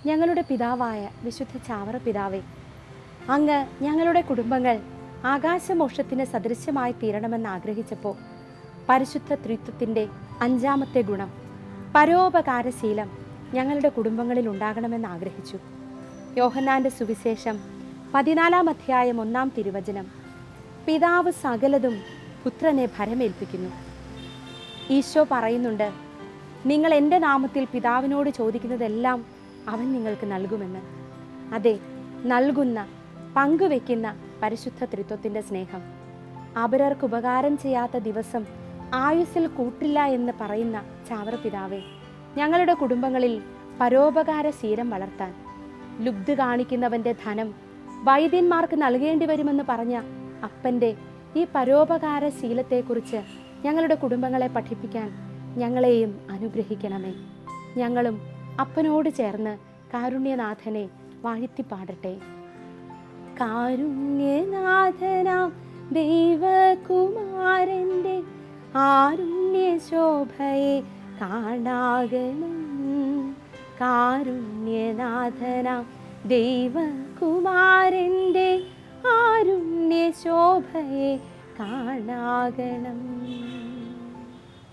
ഞങ്ങളുടെ പിതാവായ വിശുദ്ധ ചാവറ പിതാവേ, അങ്ങ് ഞങ്ങളുടെ കുടുംബങ്ങൾ ആകാശമോക്ഷത്തിന് സദൃശ്യമായി തീരണമെന്ന് ആഗ്രഹിച്ചപ്പോൾ പരിശുദ്ധ ത്രിത്വത്തിൻ്റെ 5-ാമത്തെ ഗുണം പരോപകാരശീലം ഞങ്ങളുടെ കുടുംബങ്ങളിൽ ഉണ്ടാകണമെന്ന് ആഗ്രഹിച്ചു. യോഹന്നാൻ്റെ സുവിശേഷം 14-ാം അധ്യായം 1-ാം തിരുവചനം, പിതാവ് സകലതും പുത്രനെ ഭരമേൽപ്പിക്കുന്നു. ഈശോ പറയുന്നുണ്ട്, നിങ്ങൾ എൻ്റെ നാമത്തിൽ പിതാവിനോട് ചോദിക്കുന്നതെല്ലാം അവൻ നിങ്ങൾക്ക് നൽകുമെന്ന്. അതെ, നൽകുന്ന, പങ്കുവെക്കുന്ന പരിശുദ്ധ ത്രിത്വത്തിൻ്റെ സ്നേഹം. അപരർക്ക് ഉപകാരം ചെയ്യാത്ത ദിവസം ആയുസ്സിൽ കൂട്ടില്ല എന്ന് പറയുന്ന ചാവറ പിതാവേ, ഞങ്ങളുടെ കുടുംബങ്ങളിൽ പരോപകാര ശീലം വളർത്താൻ, ലുബ്ധ കാണിക്കുന്നവൻ്റെ ധനം വൈദ്യന്മാർക്ക് നൽകേണ്ടി വരുമെന്ന് പറഞ്ഞ അപ്പൻ്റെ ഈ പരോപകാര ശീലത്തെക്കുറിച്ച് ഞങ്ങളുടെ കുടുംബങ്ങളെ പഠിപ്പിക്കാൻ ഞങ്ങളെയും അനുഗ്രഹിക്കണമേ. ഞങ്ങളും അപ്പനോട് ചേർന്ന് കാരുണ്യനാഥനെ വാഴ്ത്തിപ്പാടട്ടെ. കാരുണ്യനാഥനാം ദൈവകുമാരൻ്റെ ആരുണ്യ ശോഭയെ കാണാകണം. കാരുണ്യനാഥനാം ദൈവകുമാരൻ്റെ ആരുണ്യ ശോഭയെ കാണാകണം.